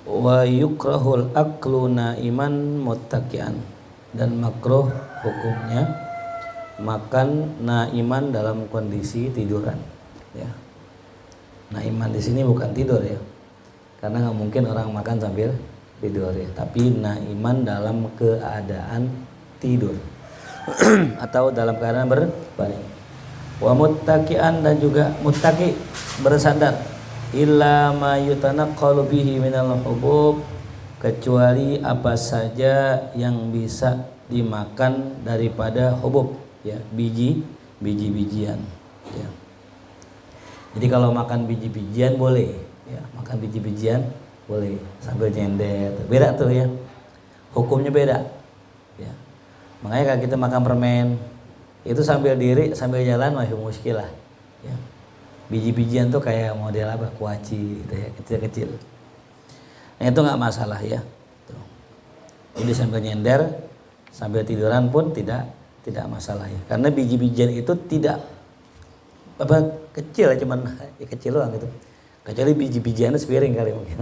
Wa yukrahul aklu naiman muttaqian, dan makruh hukumnya makan naiman dalam kondisi tiduran, ya. Naiman di sini bukan tidur ya, karena nggak mungkin orang makan sambil tidur ya, tapi naiman dalam keadaan tidur atau dalam keadaan berbaring. Wa muttaqian, dan juga muttaqi bersandar, illa ma yutanaqqalu bihi minal hubub, kecuali apa saja yang bisa dimakan daripada hubub, ya, biji-bijian, ya. Jadi kalau makan biji-bijian boleh, ya, makan biji-bijian boleh sambil nyender, beda tuh ya, hukumnya beda, ya. Makanya kalau kita makan permen itu sambil diri sambil jalan masih muskilah, ya. Biji-bijian tuh kayak model apa, kuaci gitu ya, kecil-kecil. Nah itu nggak masalah ya. Tuh. Jadi sambil nyender, sambil tiduran pun tidak masalah ya. Karena biji-bijian itu tidak apa, kecil, cuman ya kecil doang gitu. Kecuali biji-bijiannya sepiring kali mungkin.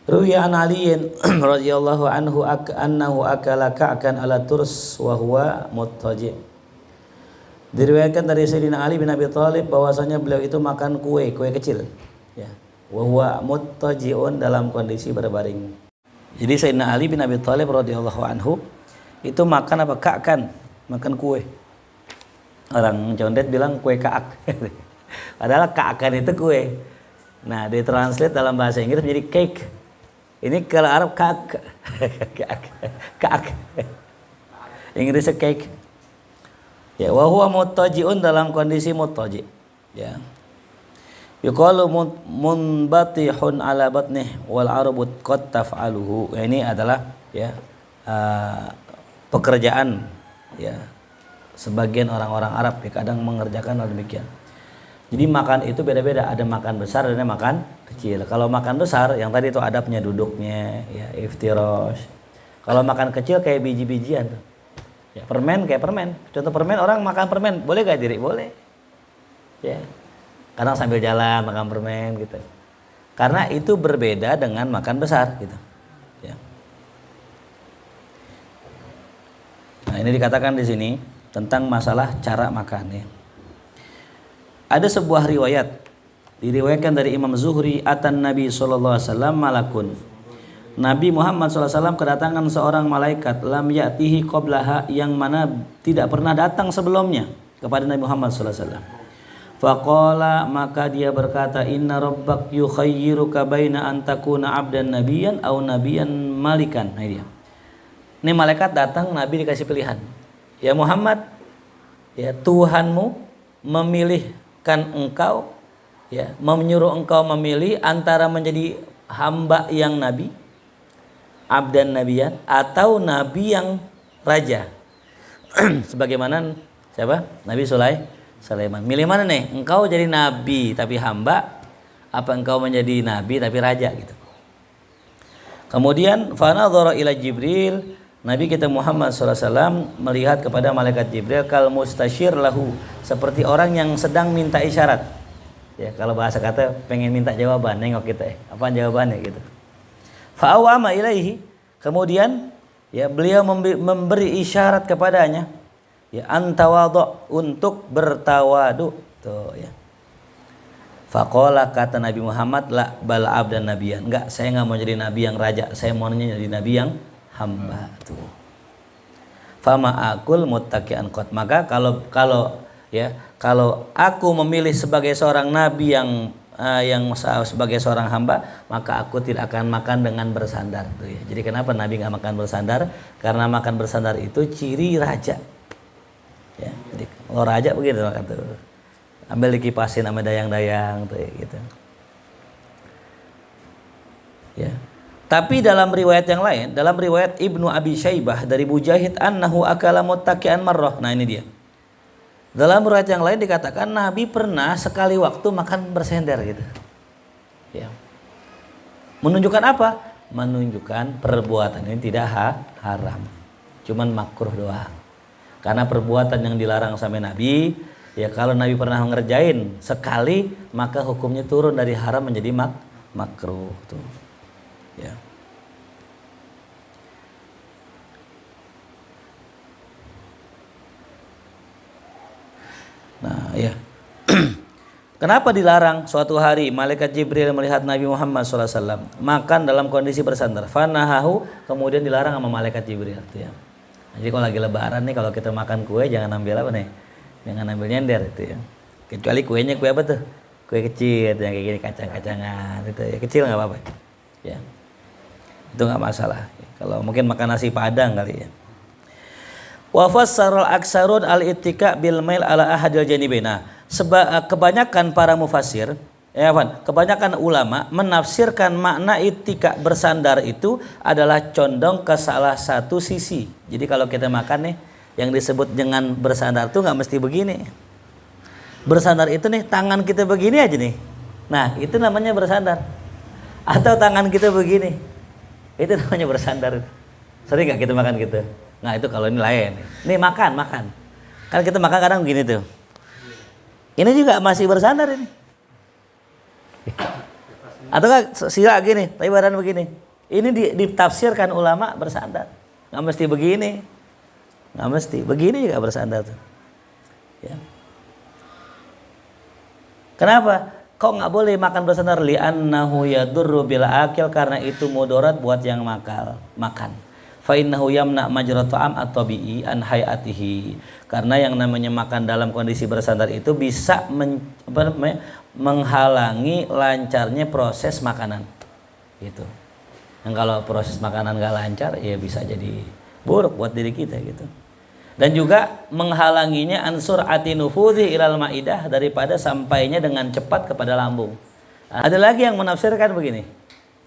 Ruwiya an Aliin radhiyallahu anhu annahu akala ka'kan ala turs wa huwa muttaji'. Diriwayatkan dari Sayyidina Ali bin Abi Thalib bahwasanya beliau itu makan kue kecil, ya. Wa huwa muttaji'un, dalam kondisi berbaring. Jadi Sayyidina Ali bin Abi Thalib radhiyallahu anhu itu makan apa? Ka'kan, makan kue. Orang condet bilang kue kaak. Padahal ka'kan itu kue. Nah, ditranslate dalam bahasa Inggris menjadi cake. Ini kalau Arab kaak. Kaak. Inggrisnya cake. Ya, wa huwa muttaji'un, dalam kondisi muttaji', ya. Yuqalu munbatihun ala batnih wal arabu qad taf'aluhu. Ini adalah ya pekerjaan, ya, sebagian orang-orang Arab ya kadang mengerjakan hal demikian. Jadi makan itu beda-beda, ada makan besar dan ada makan kecil. Kalau makan besar yang tadi itu adabnya duduknya, ya, iftirash. Kalau makan kecil kayak biji-bijian tuh. Ya, permen kayak permen. Contoh permen, orang makan permen, boleh gak diri? Boleh. Ya. Kadang sambil jalan makan permen gitu. Karena itu berbeda dengan makan besar gitu. Ya. Nah, ini dikatakan di sini tentang masalah cara makan ya. Ada sebuah riwayat diriwayatkan dari Imam Zuhri, atan Nabi sallallahu alaihi wasallam malakun. Nabi Muhammad SAW kedatangan seorang malaikat, lam ya'tihi qablaha, yang mana tidak pernah datang sebelumnya kepada Nabi Muhammad SAW. Faqala, maka dia berkata, inna rabbak yukhayyiruka baina an takuna abdan nabiyan aw nabiyan malikan. Nah dia. Ini malaikat datang, Nabi dikasih pilihan. Ya Muhammad, ya Tuhanmu memilihkan engkau, ya, menyuruh engkau memilih antara menjadi hamba yang nabi, abdan nabiyan, atau nabi yang raja. Sebagaimana siapa? Nabi Sulaiman. Milih mana nih? Engkau jadi nabi tapi hamba, apa engkau menjadi nabi tapi raja gitu. Kemudian fanadhara ila Jibril, Nabi kita Muhammad SAW melihat kepada malaikat Jibril, kal mustasyir lahu, seperti orang yang sedang minta isyarat. Ya, kalau bahasa kata pengen minta jawaban, nengok kita, apa jawabannya gitu. Fa'awama ilaihi, kemudian ya beliau memberi isyarat kepadanya, ya, antawadhu, untuk bertawadu tuh ya. Faqala, kata Nabi Muhammad, la bal abdan nabiyan, enggak, saya enggak mau jadi nabi yang raja, saya maunya jadi nabi yang hamba tuh. Fama akul muttaqian qat, maka kalau aku memilih sebagai seorang nabi yang sebagai seorang hamba, maka aku tidak akan makan dengan bersandar tuh ya. Jadi kenapa Nabi nggak makan bersandar? Karena makan bersandar itu ciri raja. Ya, jadi kalau raja begitu makan tuh. Ambil dikipasin sama dayang-dayang tuh ya, gitu. Ya. Tapi dalam riwayat yang lain, dalam riwayat Ibnu Abi Syaibah dari Mujahid annahu akala muttaqian marrah. Nah ini dia. Dalam riwayat yang lain dikatakan Nabi pernah sekali waktu makan bersender gitu. Ya. Menunjukkan apa? Menunjukkan perbuatan ini tidak haram. Cuman makruh doang. Karena perbuatan yang dilarang sama Nabi, ya kalau Nabi pernah mengerjain sekali, maka hukumnya turun dari haram menjadi makruh tuh. Ya. Nah, ya. Kenapa dilarang? Suatu hari malaikat Jibril melihat Nabi Muhammad SAW makan dalam kondisi bersandar. Fanahahu, kemudian dilarang sama malaikat Jibril tuh ya. Jadi kalau lagi lebaran nih, kalau kita makan kue jangan ambil apa nih? Jangan ambil nyender itu ya. Kecuali kuenya kue apa tuh? Kue kecil yang kayak gini, kacang-kacangan itu ya, kecil nggak apa-apa. Ya. Itu nggak masalah. Kalau mungkin makan nasi padang kali ya. Wa fassara al-aksarun al-ittika bil mail ala ahadil janibina. Kebanyakan para mufassir, kebanyakan ulama menafsirkan makna ittika bersandar itu adalah condong ke salah satu sisi. Jadi kalau kita makan nih, yang disebut dengan bersandar itu nggak mesti begini. Bersandar itu nih tangan kita begini aja nih. Nah itu namanya bersandar. Atau tangan kita begini, itu namanya bersandar. Sering nggak kita makan gitu? Nah itu kalau ini lain. Nih makan. Kan kita makan kadang begini tuh. Ini juga masih bersandar ini. Atau nggak sila gini, tapi badan begini. Ini ditafsirkan ulama bersandar. Nggak mesti begini. Nggak mesti. Begini juga bersandar tuh. Ya. Kenapa? Kok nggak boleh makan bersandar? Li'annahu yadurru bil akil, karena itu mudarat buat yang makan. Fa innahu yamna majra ta'am at-tabi'i an hayatihi. Karena yang namanya makan dalam kondisi bersandar itu bisa menghalangi lancarnya proses makanan. Gitu. Yang kalau proses makanan nggak lancar, ya bisa jadi buruk buat diri kita gitu. Dan juga menghalanginya ansur atinufudhi ilal ma'idah, daripada sampainya dengan cepat kepada lambung. Ada lagi yang menafsirkan begini.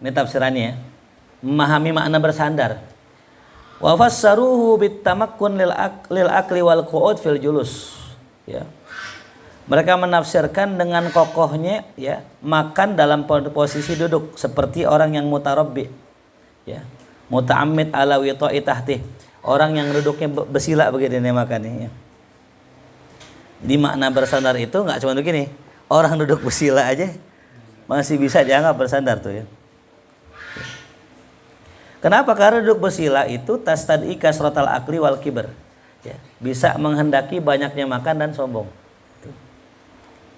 Ini tafsirannya, memahami makna bersandar. Wa fassaruhu bitamakkun lil akli wal qu'ud fil julus. Ya. Mereka menafsirkan dengan kokohnya ya, makan dalam posisi duduk seperti orang yang mutarabbi. Ya. Muta'ammid ala wita'i tahtih. Orang yang duduknya bersila begini nih makannya. Ya. Jadi makna bersandar itu nggak cuma begini. Orang duduk bersila aja masih bisa dianggap bersandar tuh ya. Kenapa? Karena duduk bersila itu tastad'i kasratal akli wal kibar. Ya, bisa menghendaki banyaknya makan dan sombong.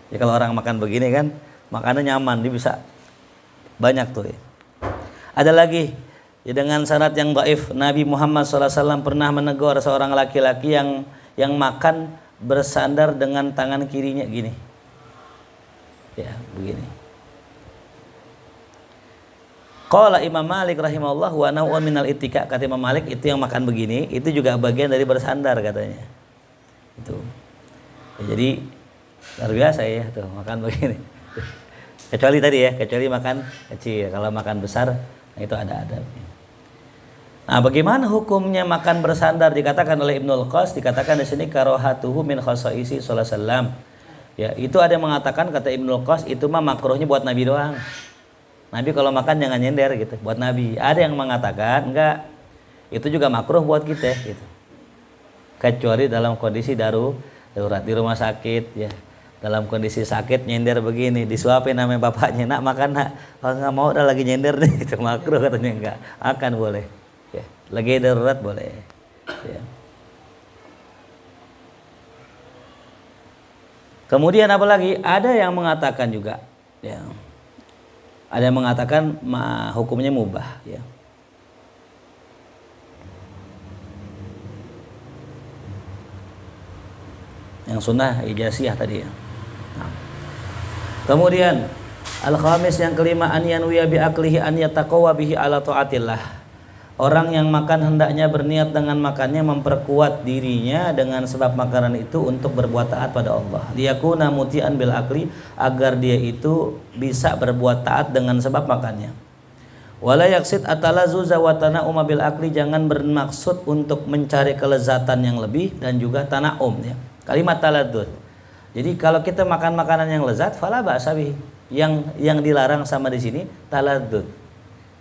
Ya, kalau orang makan begini kan, makannya nyaman, dia bisa banyak tuh ya. Ada lagi ya, dengan sanad yang dhaif, Nabi Muhammad SAW pernah menegur seorang laki-laki yang makan bersandar dengan tangan kirinya gini. Ya, begini. Qala Imam Malik rahimahullah wa naw'un minal ittika, kata Imam Malik itu yang makan begini itu juga bagian dari bersandar katanya. Itu. Ya, jadi luar biasa ya tuh makan begini. Kecuali tadi ya, kecuali makan kecil. Kalau makan besar itu ada adabnya. Nah, bagaimana hukumnya makan bersandar? Dikatakan oleh Ibnul Qas, dikatakan di sini karohatuhu min khasaisi sallallahu alaihi wasallam. Ya, itu ada yang mengatakan, kata Ibnul Qas, itu mah makruhnya buat Nabi doang. Nabi kalau makan jangan nyender gitu, buat Nabi. Ada yang mengatakan enggak, itu juga makruh buat kita gitu. Kecuali dalam kondisi darurat di rumah sakit ya. Dalam kondisi sakit nyender begini, disuapin namanya bapaknya, nak makan nak. Kalau nggak mau udah lagi nyender nih, itu makruh katanya. Enggak, akan boleh. Ya, lagi darurat boleh. Ya. Kemudian apa lagi? Ada yang mengatakan juga, ya. Ada yang mengatakan hukumnya mubah ya. Yang sunnah ijaziyah tadi ya. Nah. Kemudian al-khamis yang kelima, an yanwiya bi aklihi an yataqawwa bihi ala taatillah. Orang yang makan hendaknya berniat dengan makannya memperkuat dirinya dengan sebab makanan itu untuk berbuat taat pada Allah. Liyakuna muti'an bil akli, agar dia itu bisa berbuat taat dengan sebab makannya. Wala yaksid atalazuza wa tana'uma bil akli, jangan bermaksud untuk mencari kelezatan yang lebih dan juga tana'um ya. Kalimat taladzuz. Jadi kalau kita makan makanan yang lezat, fala ba'sa bihi. Yang dilarang sama di sini taladzuz.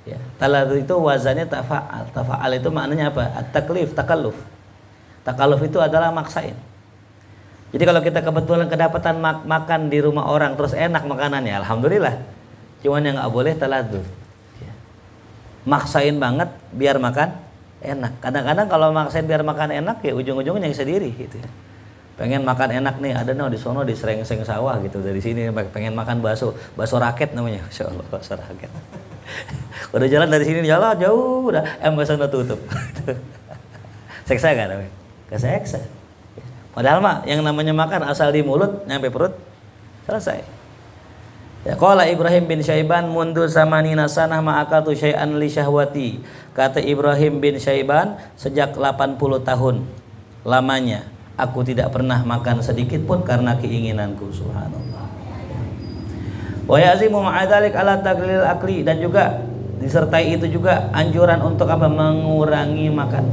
Ya, taladzuz itu wazannya tafa'al. Tafa'al itu maknanya apa? At-taklif, takalluf. Takalluf itu adalah maksain. Jadi kalau kita kebetulan kedapatan makan di rumah orang terus enak makanannya, alhamdulillah. Cuman yang nggak boleh taladzuh. Ya. Maksain banget biar makan enak. Kadang-kadang kalau maksain biar makan enak ya ujung-ujungnya yang sendiri gitu ya. Pengen makan enak nih, ada di sono di Srengseng sawah gitu, dari sini pengen makan bakso raket namanya, Masya Allah, bakso raket. Udah jalan dari sini jalan jauh, udah bakso udah tutup. Seksa kan namanya? Keseksa. Padahal mah yang namanya makan asal di mulut nyampe perut selesai. Ya, qala Ibrahim bin Syaiban mundu samanina sanah ma'akatu syai'an li syahwati. Kata Ibrahim bin Syaiban, sejak 80 tahun lamanya aku tidak pernah makan sedikit pun karena keinginanku, subhanallah. Wa yazimu ma'adzalik ala taglil akli, dan juga disertai itu juga anjuran untuk apa? Mengurangi makan.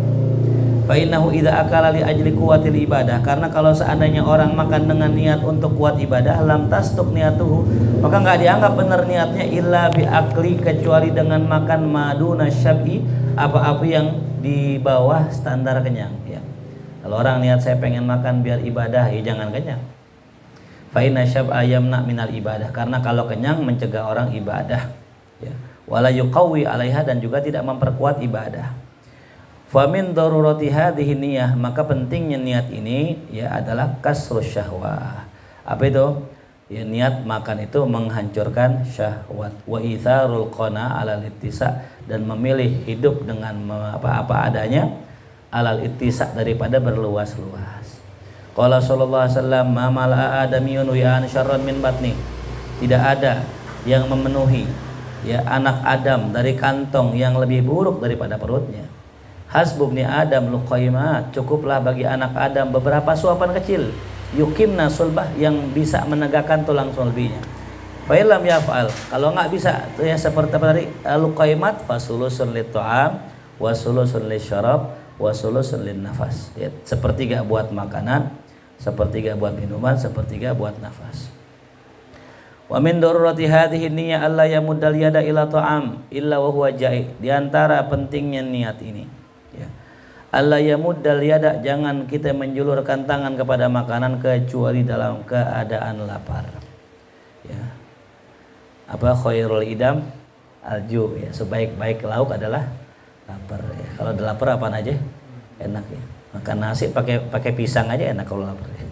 Fa innahu idza akala li ajli quwwatil ibadah, karena kalau seandainya orang makan dengan niat untuk kuat ibadah, lam tastuk niatuhu, maka enggak dianggap benar niatnya illa bi akli, kecuali dengan makan maduna syab'i, apa-apa yang di bawah standar kenyang ya. Kalau orang niat saya pengen makan biar ibadah, ya jangan kenyang. Fa inna syab'a yamna minal ibadah, karena kalau kenyang mencegah orang ibadah ya. Wala yuqawwi 'alaiha, dan juga tidak memperkuat ibadah. Fa min darurati hadhihi niyah, maka pentingnya niat ini ya adalah kasrus syahwah. Apa itu? Ya, niat makan itu menghancurkan syahwat, wa itharul qana 'alal ittisa, dan memilih hidup dengan apa adanya, alal ittisa, daripada berluas-luas. Qala sallallahu alaihi wasallam, ma mala'a adamiyun wi'an syarran min batni, tidak ada yang memenuhi ya anak Adam dari kantong yang lebih buruk daripada perutnya. Hasbubni Adam luqaimat, cukuplah bagi anak Adam beberapa suapan kecil, yukimna sulbah, yang bisa menegakkan tulang sulbinya. Fa illam yaf'al, kalau enggak bisa ya seperti tadi luqaimat, fasulusun lit ta'am wa sulusun lisyarab wa sulusun lin nafas ya, sepertiga buat makanan, sepertiga buat minuman, sepertiga buat nafas. Wa min darurati hadhihi niyyah alla yamuddal yada ila ta'am illa wa huwa ja'i, di antara pentingnya niat ini ya, alla yamuddal yada, jangan kita menjulurkan tangan kepada makanan kecuali dalam keadaan lapar ya. Apa khairul idam alju ya, sebaik-baik lauk adalah lapar ya. Kalau udah lapar apaan aja enak ya. Makan nasi pakai pisang aja enak kalau lapar ya.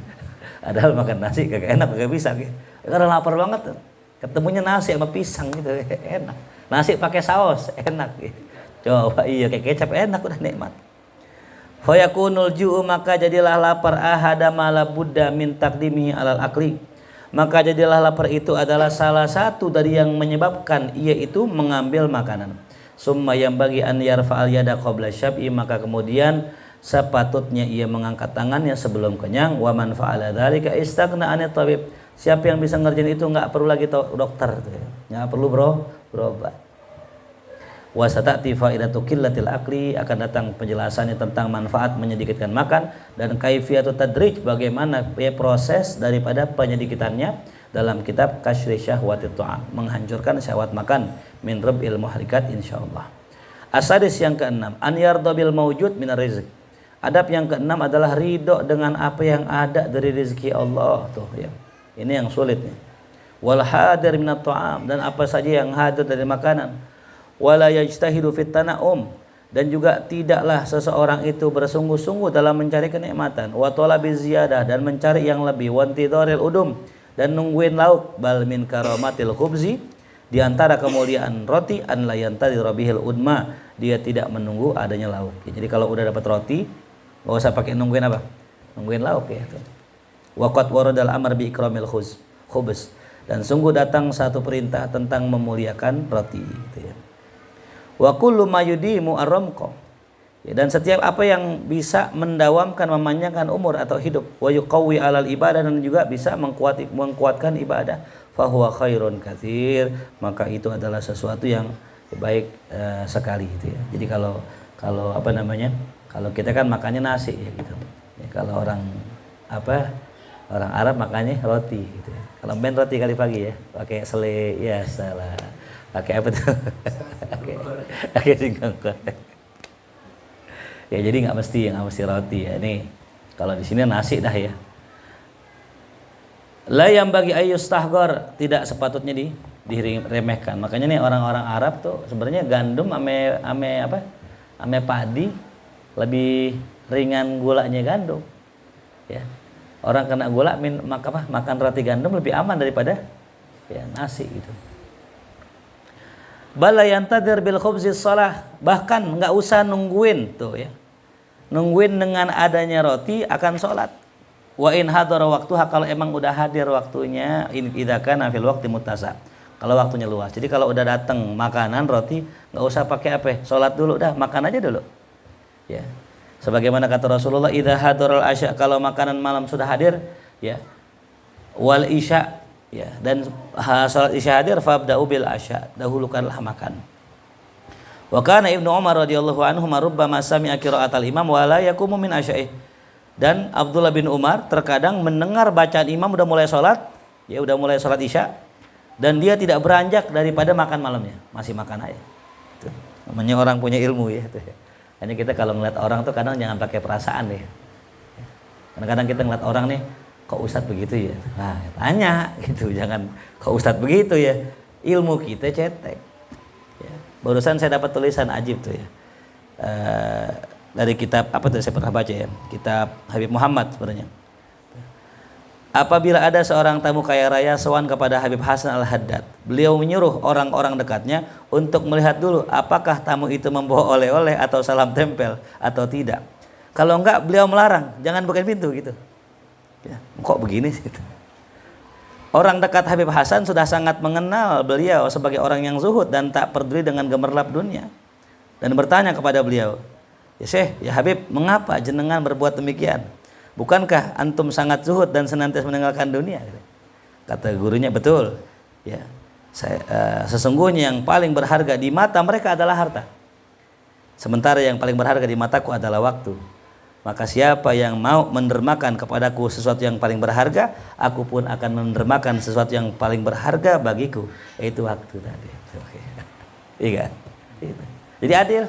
Padahal makan nasi kagak enak pakai pisang ya. Karena lapar banget tuh. Ketemunya nasi sama pisang gitu enak. Nasi pakai saus enak ya. Coba iya kayak kecap enak, udah nikmat. Fa yakunul ju'u, maka jadilah lapar ahada ma la budda min taqdimihi alal akli. Maka jadilah lapar itu adalah salah satu dari yang menyebabkan yaitu mengambil makanan. Summa yang bagi an yarfa'al yada qabla syab'i, maka kemudian sepatutnya ia mengangkat tangannya sebelum kenyang. Wa man fa'ala dzalika istaghna 'anit tabib. Siapa yang bisa ngerjain itu enggak perlu lagi dokter tuh ya. Enggak perlu berobat. Wa satati faidatu qillatil akli, akan datang penjelasannya tentang manfaat menyedikitkan makan dan kaifiyatu tadrij, bagaimana proses daripada penyedikitannya dalam kitab Kasyri Syahwatit Ta'am, menghancurkan syahwat makan, min rabbil muhrikat insyaallah. Asadis yang keenam, an yarda bil mawjud minar rizq. Adab yang keenam adalah ridho dengan apa yang ada dari rezeki Allah tuh ya. Ini yang sulit nih. Wal hadir minat ta'am, dan apa saja yang hadir dari makanan. Wala yajtahidu fit tana'um, dan juga tidaklah seseorang itu bersungguh-sungguh dalam mencari kenikmatan. Wa talabiz ziyadah, dan mencari yang lebih. Wa intidharil udum, dan nungguin lauk. Bal min karamatil khubzi, di antara kemuliaan roti, an la yantadhira bihil udma, dia tidak menunggu adanya lauk. Jadi kalau udah dapat roti, enggak usah pakai nungguin apa? Nungguin lauk ya tuh. Waqat waradal amr bi ikramil khubz, dan sungguh datang satu perintah tentang memuliakan roti gitu ya. Wa kullu ma yudimu ar-ramqa, ya, dan setiap apa yang bisa mendawamkan, memanjangkan umur atau hidup. Wa yuqawwi 'alal ibadah, dan juga bisa menguatkan ibadah. Fa huwa khairun katsir, maka itu adalah sesuatu yang baik sekali gitu ya. Jadi kalau apa namanya? Kalau kita kan makannya nasi ya gitu. Ya, kalau orang Arab makannya roti gitu ya. Kalau main roti kali pagi ya, pakai sele ya salah. Pakai apa tuh? Pakai singkong goreng. Ya jadi nggak mesti roti ya. Nih kalau di sini nasi dah ya. La yang bagi ayus tahgor, tidak sepatutnya diremehkan. Makanya nih orang-orang Arab tuh sebenarnya gandum ame padi lebih ringan gulanya gandum. Ya. Orang kena gula makan roti gandum lebih aman daripada ya nasi gitu. Bala yantadir bil khubzis shalah, bahkan nggak usah nungguin tuh ya. Nungguin dengan adanya roti akan sholat. Wa in hadara waktuha, kalau emang udah hadir waktunya, idza kana fil waqti muttasa. Kalau waktunya luas. Jadi kalau udah datang makanan roti, nggak usah pakai apa, sholat dulu dah, makan aja dulu. Ya. Sebagaimana kata Rasulullah, idza hadaral asya, kalau makanan malam sudah hadir, ya. Wal isya, ya, dan salat isya hadir, fabda'u bil asya, dahulukanlah makan. Wa kana Ibnu Umar radhiyallahu anhu rubbama sami'a qira'atal imam wa la yaqumu min asya'ih. Dan Abdullah bin Umar terkadang mendengar bacaan imam udah mulai sholat, ya udah mulai sholat isya, dan dia tidak beranjak daripada makan malamnya, masih makan aja. Itu namanya orang punya ilmu ya. Itu. Hanya kita kalau ngeliat orang tuh kadang jangan pakai perasaan deh. Kadang-kadang kita ngeliat orang nih, kok Ustadz begitu ya? Nah, tanya gitu, jangan kok Ustadz begitu ya. Ilmu kita cetek. Ya. Barusan saya dapat tulisan ajib tuh ya. Dari kitab apa tuh saya pernah baca ya, kitab Habib Muhammad sebenarnya. Apabila ada seorang tamu kaya raya sowan kepada Habib Hasan Al-Haddad, beliau menyuruh orang-orang dekatnya untuk melihat dulu apakah tamu itu membawa oleh-oleh atau salam tempel atau tidak. Kalau enggak, beliau melarang, jangan bukain pintu gitu. Ya, kok begini sih? Orang dekat Habib Hasan sudah sangat mengenal beliau sebagai orang yang zuhud dan tak peduli dengan gemerlap dunia, dan bertanya kepada beliau, ya Syekh, ya Habib, mengapa jenengan berbuat demikian? Bukankah antum sangat zuhud dan senantiasa meninggalkan dunia? Kata gurunya, betul. Ya, sesungguhnya yang paling berharga di mata mereka adalah harta, sementara yang paling berharga di mataku adalah waktu. Maka siapa yang mau mendermakan kepadaku sesuatu yang paling berharga, aku pun akan mendermakan sesuatu yang paling berharga bagiku, yaitu waktu tadi. Iya. Jadi adil.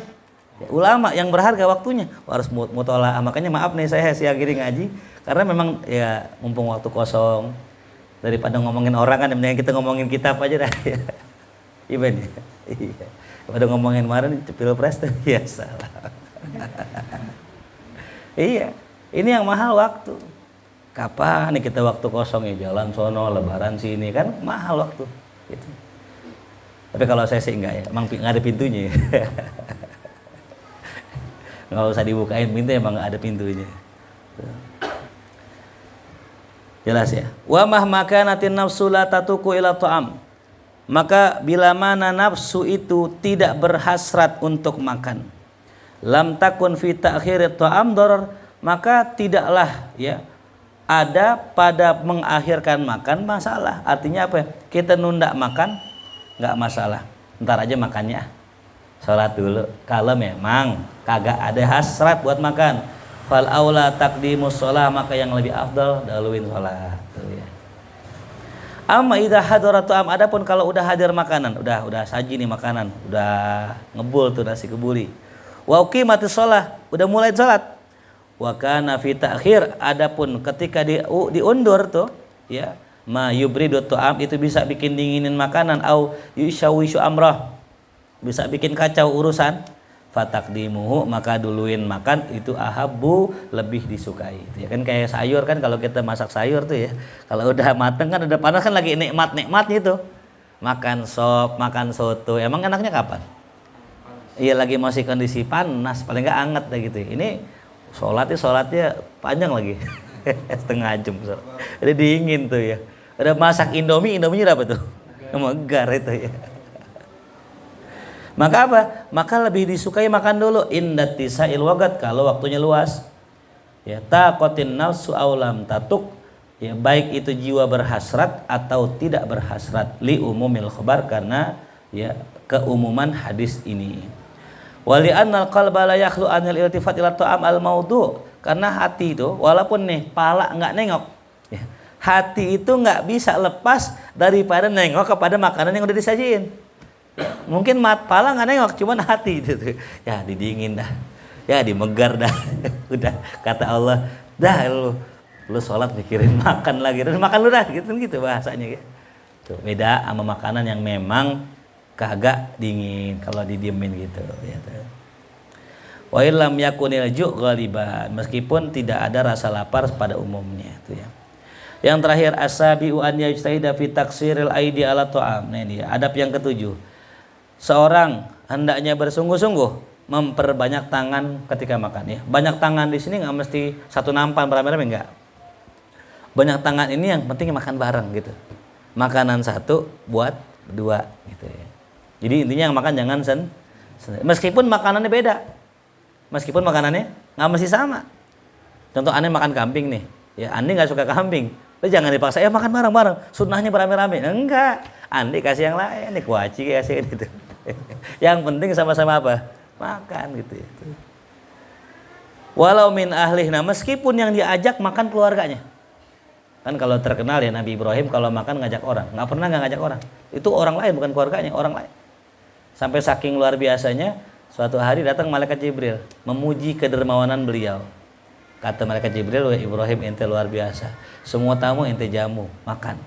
Ya, ulama yang berharga waktunya harus mutolaah. Makanya maaf nih saya siang-gini ngaji karena memang ya mumpung waktu kosong, daripada ngomongin orang kan mendingan kita ngomongin kitab aja dah. Iya. Iya. Daripada ngomongin kemarin Pilpres tuh ya salah. Iya. Ini yang mahal waktu. Kapan nih kita waktu kosong ya, jalan sono, lebaran sini, kan mahal waktu gitu. Tapi kalau saya sih enggak ya, emang nggak ada pintunya. Nggak usah dibukain pintu, emang nggak ada pintunya. Jelas ya. Wa mahmakanatin nafsu la tatuku ila ta'am. Maka bila mana nafsu itu tidak berhasrat untuk makan, lam takun fi ta'khirit ta'am darar, maka tidaklah ya ada pada mengakhirkan makan masalah. Artinya apa? Kita nunda makan nggak masalah, ntar aja makannya, sholat dulu. Kalau memang kagak ada hasrat buat makan, fal aula taqdimus shalah, maka yang lebih afdal dahuluin sholat. Tuh ya. Amma idza hadarat ta'am, adapun kalau udah hadir makanan, udah saji nih makanan, udah ngebul tuh nasi kebuli. Wa uqimatis shalah, udah mulai sholat. Wa kana fi ta'khir, adapun ketika diundur tuh ya, ma yubridu ta'am, itu bisa bikin dinginin makanan, au yushawishu amrah, bisa bikin kacau urusan, fataqdimuhu, maka duluin makan, itu ahabbu, lebih disukai. Itu ya kan kayak sayur kan, kalau kita masak sayur tuh ya, kalau udah mateng kan udah panas kan lagi nikmat-nikmatnya itu. Makan sop, makan soto, emang enaknya kapan? Iya lagi masih kondisi panas, paling enggak anget deh gitu. Ini sholatnya panjang lagi. Setengah jam. Udah dingin tuh ya. Udah masak Indominya berapa tuh? Megar itu ya. Maka apa? Maka lebih disukai makan dulu indatisail wagat, kalau waktunya luas. Ya, taqatin nafsu aulam tatuk, ya baik itu jiwa berhasrat atau tidak berhasrat, li umumil khabar, karena ya keumuman hadis ini. Wali annal qalba la yakhlu anil iltifat ila ta'am al maudu, karena hati itu walaupun nih pala enggak nengok ya, hati itu enggak bisa lepas daripada nengok kepada makanan yang udah disajiin. Mungkin pala nggak nengok, cuman hati itu tuh. Ya didingin dah, ya dimegar dah. Udah kata Allah, dah lu sholat mikirin makan lagi, dan makan lu dah, gitu bahasanya ya. Tuh, beda sama makanan yang memang kagak dingin kalau didiemin gitu ya tuh. Wa illam yakunil ju' ghaliban, meskipun tidak ada rasa lapar pada umumnya itu ya. Yang terakhir asabiu an yajtahida fi taksiril aidi ala ta'am. Nah ini adab yang ketujuh. Seorang hendaknya bersungguh-sungguh memperbanyak tangan ketika makan ya. Banyak tangan di sini nggak mesti satu nampan beramai-ramai, enggak. Banyak tangan ini yang penting makan bareng gitu. Makanan satu buat dua gitu ya. Jadi intinya yang makan jangan meskipun makanannya beda. Meskipun makanannya nggak mesti sama. Contoh aneh makan kambing nih. Ya, Andi nggak suka kambing. Lo jangan dipaksa ya makan bareng-bareng. Sunnahnya beramai-ramai. Enggak. Andi kasih yang lain, nih kuaci kasih gitu. Yang penting sama-sama apa? Makan gitu ya. Walau min ahlih, nah meskipun yang diajak makan keluarganya. Kan kalau terkenal ya Nabi Ibrahim kalau makan ngajak orang, nggak pernah nggak ngajak orang. Itu orang lain bukan keluarganya, orang lain. Sampai saking luar biasanya, suatu hari datang malaikat Jibril memuji kedermawanan beliau. Kata malaikat Jibril, "Wah Ibrahim ente luar biasa. Semua tamu ente jamu, makan."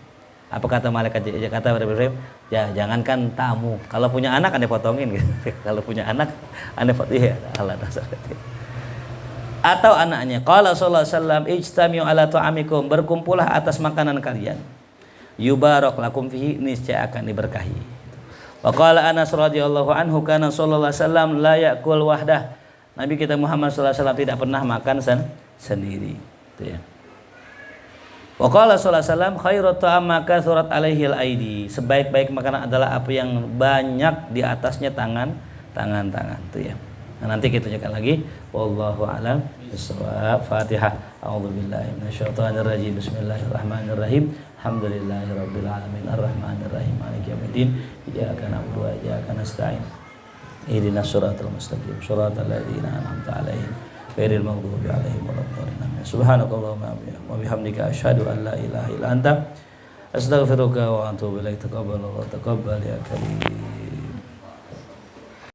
Apa kata malaikat Jibril? Kata Ibrahim, "Ya jangankan tamu, kalau punya anak ane potongin gitu." Kalau punya anak ane potongin. Allah dasar. Atau anaknya, qala sallallahu alaihi wasallam ijtami'u ala ta'amikum, berkumpullah atas makanan kalian, yubarak lakum fihi, niscaya akan diberkahi. Wa qala Anas radhiyallahu anhu kana sallallahu alaihi wasallam la ya'kul wahdah, Nabi kita Muhammad sallallahu alaihi wasallam tidak pernah makan sendiri itu ya. Wa qala sallallahu alaihi wasallam khairu ta'am ma kathurat alaihi al-aidi, sebaik-baik makanan adalah apa yang banyak di atasnya tangan itu ya. Nah, nanti kita tunjukkan lagi. Wallahu a'lam bishawab. Fatihah. A'udzubillahi minasyaitonir rajim. Bismillahirrahmanirrahim. Alhamdulillahirabbil alamin arrahmanir rahim maliki yaumiddin. Iyyaka na'budu wa iyyaka nasta'in. Ihdinas siratal mustaqim. Shiratal ladzina an'amta 'alaihim ghairil maghdubi 'alaihim waladdallin. Subhanakallahumma wa bihamdika asyhadu an la ilaha illa anta astaghfiruka wa atubu ilaik. Taqabbal ya karim.